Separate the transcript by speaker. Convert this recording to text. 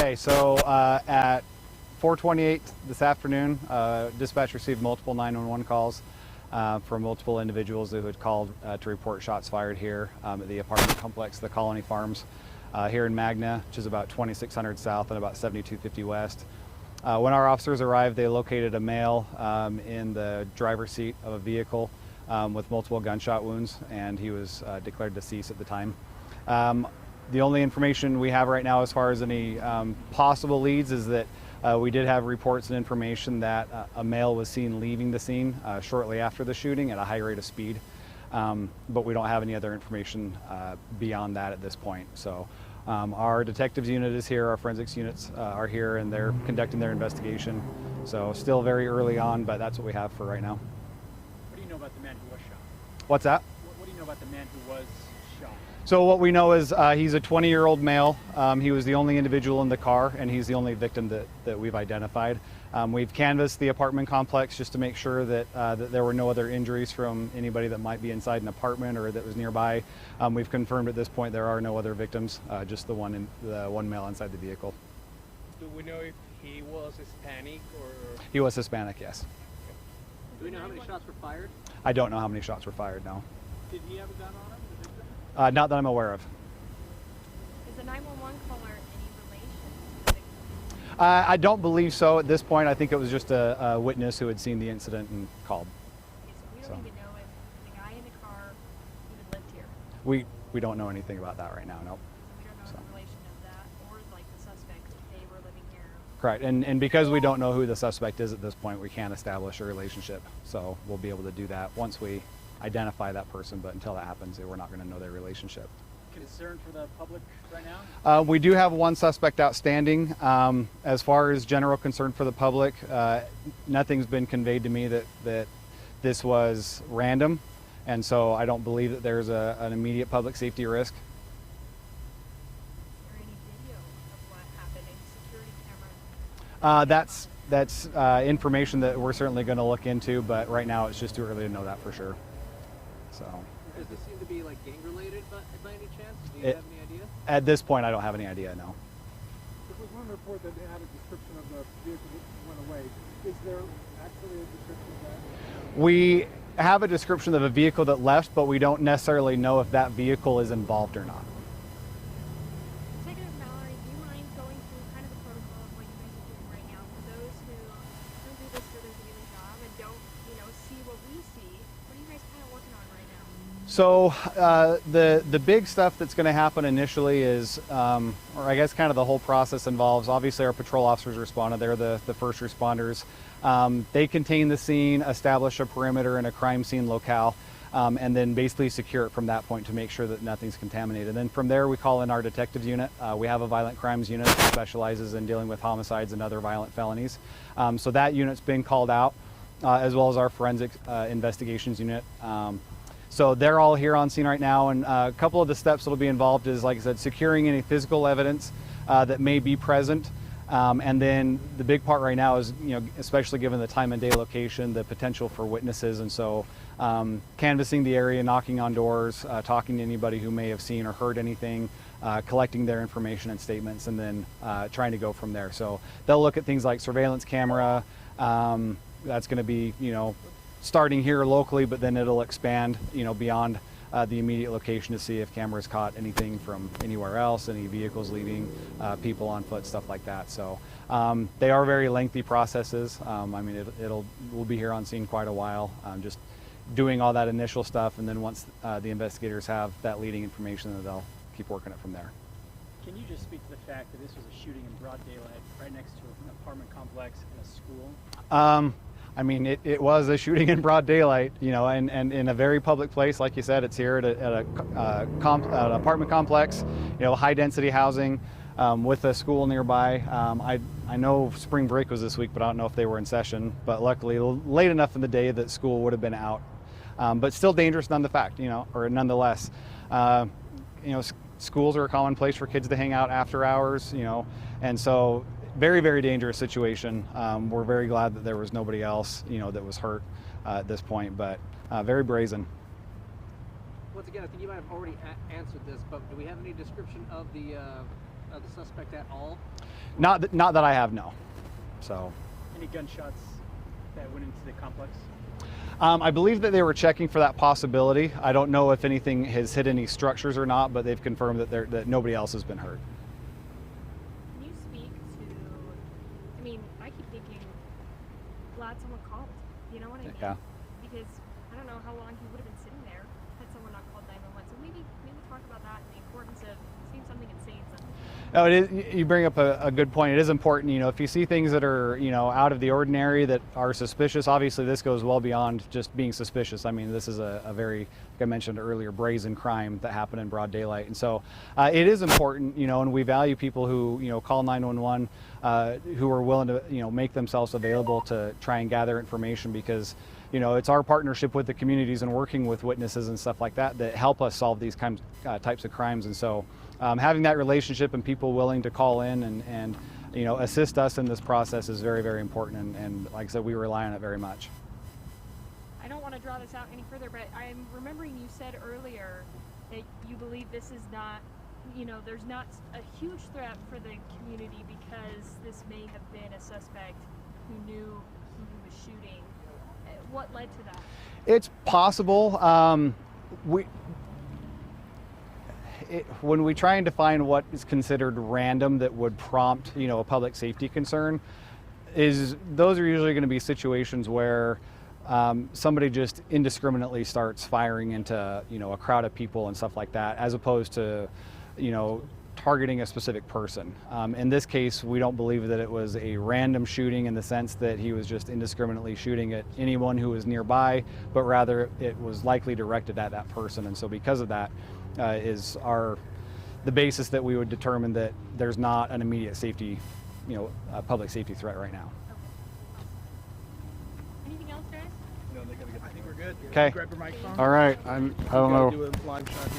Speaker 1: Okay, so at 4:28 this afternoon, dispatch received multiple 911 calls from multiple individuals who had called to report shots fired here at the apartment complex, the Colony Farms, here in Magna, which is about 2600 south and about 7250 west. When our officers arrived, they located a male in the driver's seat of a vehicle with multiple gunshot wounds, and he was declared deceased at the time. The only information we have right now as far as any possible leads is that we did have reports and information that a male was seen leaving the scene shortly after the shooting at a high rate of speed, but we don't have any other information beyond that at this point. So our detectives unit is here, our forensics units are here, and they're conducting their investigation. So still very early on, but that's what we have for right now.
Speaker 2: What do you know about the man who was shot?
Speaker 1: What's that?
Speaker 2: What do you know about the man who was shot?
Speaker 1: So what we know is he's a 20-year-old male. He was the only individual in the car, and he's the only victim that we've identified. We've canvassed the apartment complex just to make sure that, that there were no other injuries from anybody that might be inside an apartment or that was nearby. We've confirmed at this point there are no other victims, just the one male inside the vehicle.
Speaker 3: Do we know if he was Hispanic or?
Speaker 1: He was Hispanic, yes.
Speaker 2: Do we know how many shots were fired?
Speaker 1: I don't know how many shots were fired, no.
Speaker 2: Did he have a gun on him, the victim?
Speaker 1: Not that I'm aware of.
Speaker 4: Is the 911 caller any relation to the victim?
Speaker 1: I don't believe so at this point. I think it was just a witness who had seen the incident and called.
Speaker 4: Okay, so we don't even know if the guy in the car even lived here.
Speaker 1: We don't know anything about that right now, nope.
Speaker 4: We don't know the relation of that or like the suspect if they were living here.
Speaker 1: Correct, and because we don't know who the suspect is at this point, we can't establish a relationship. So we'll be able to do that once we identify that person, but until that happens, we're not going to know their relationship.
Speaker 2: Concern for the public right now?
Speaker 1: We do have one suspect outstanding. As far as general concern for the public, nothing's been conveyed to me that this was random, and so I don't believe that there's an immediate public safety risk.
Speaker 4: Is there any video of what happened? Any security cameras?
Speaker 1: That's information that we're certainly going to look into, but right now it's just too early to know that for sure. So.
Speaker 2: Does this seem to be like gang related by any chance? Do you have any idea?
Speaker 1: At this point, I don't have any idea, no.
Speaker 5: There was one report that they had a description of the vehicle that went away. Is there actually a description of that?
Speaker 1: We have a description of a vehicle that left, but we don't necessarily know if that vehicle is involved or not.
Speaker 4: Detective Mallory, do you mind going through kind of the protocol of what you guys are doing right now for those who don't do this for their daily job and don't, see what we see? What are you guys kind of working on right now?
Speaker 1: So the big stuff that's going to happen initially is, or I guess kind of the whole process involves, obviously our patrol officers responded. They're the first responders. They contain the scene, establish a perimeter and a crime scene locale, and then basically secure it from that point to make sure that nothing's contaminated. Then from there we call in our detectives unit. We have a violent crimes unit that specializes in dealing with homicides and other violent felonies. So that unit's been called out, as well as our forensic investigations unit. So they're all here on scene right now, and a couple of the steps that'll be involved is, like I said, securing any physical evidence that may be present. And then the big part right now is, especially given the time and day location, the potential for witnesses. And so canvassing the area, knocking on doors, talking to anybody who may have seen or heard anything, collecting their information and statements, and then trying to go from there. So they'll look at things like surveillance camera. That's going to be, starting here locally, but then it'll expand, beyond the immediate location to see if cameras caught anything from anywhere else, any vehicles leaving, people on foot, stuff like that. So they are very lengthy processes. We'll be here on scene quite a while, just doing all that initial stuff, and then once the investigators have that leading information, then they'll keep working it from there.
Speaker 2: Can you just speak to the fact that this was a shooting in broad daylight right next to an apartment complex and a school?
Speaker 1: It was a shooting in broad daylight, and in a very public place. Like you said, it's here at an apartment complex, high density housing with a school nearby. I know spring break was this week, but I don't know if they were in session. But luckily, late enough in the day that school would have been out. But still dangerous nonetheless. Schools are a common place for kids to hang out after hours, and so very, very dangerous situation. We're very glad that there was nobody else, that was hurt at this point, but very brazen.
Speaker 2: Once again, I think you might have already answered this, but do we have any description of the
Speaker 3: the suspect at all?
Speaker 1: Not that I have, no. So.
Speaker 2: Any gunshots that went into the complex?
Speaker 1: I believe that they were checking for that possibility. I don't know if anything has hit any structures or not, but they've confirmed that nobody else has been hurt.
Speaker 4: Can you speak to, I mean, I keep thinking, glad someone called. You know what I mean?
Speaker 1: Yeah.
Speaker 4: Because I don't know how long he would have been sitting there had someone not called 911. So maybe talk about that and the importance of seeing something and saying something.
Speaker 1: No, it is, you bring up a good point. It is important, if you see things that are, out of the ordinary, that are suspicious, obviously this goes well beyond just being suspicious. I mean, this is a very, like I mentioned earlier, brazen crime that happened in broad daylight. And so it is important, and we value people who, call 911, who are willing to, make themselves available to try and gather information, because, it's our partnership with the communities and working with witnesses and stuff like that that help us solve these types of crimes. And so having that relationship and people willing to call in and assist us in this process is very, very important. And like I said, we rely on it very much.
Speaker 4: I don't want to draw this out any further, but I'm remembering you said earlier that you believe this is not, there's not a huge threat for the community because this may have been a suspect who knew who he was shooting. What led to that?
Speaker 1: It's possible. When we try and define what is considered random that would prompt, a public safety concern, those are usually going to be situations where somebody just indiscriminately starts firing into, a crowd of people and stuff like that, as opposed to, targeting a specific person. In this case, we don't believe that it was a random shooting in the sense that he was just indiscriminately shooting at anyone who was nearby, but rather it was likely directed at that person. And so because of that, is the basis that we would determine that there's not an immediate safety, public safety threat right now.
Speaker 4: Anything else, guys?
Speaker 3: No, they gotta get. I think we're good.
Speaker 1: Okay.
Speaker 3: Grab your microphone.
Speaker 1: All right. I don't know.
Speaker 3: Do a live shot.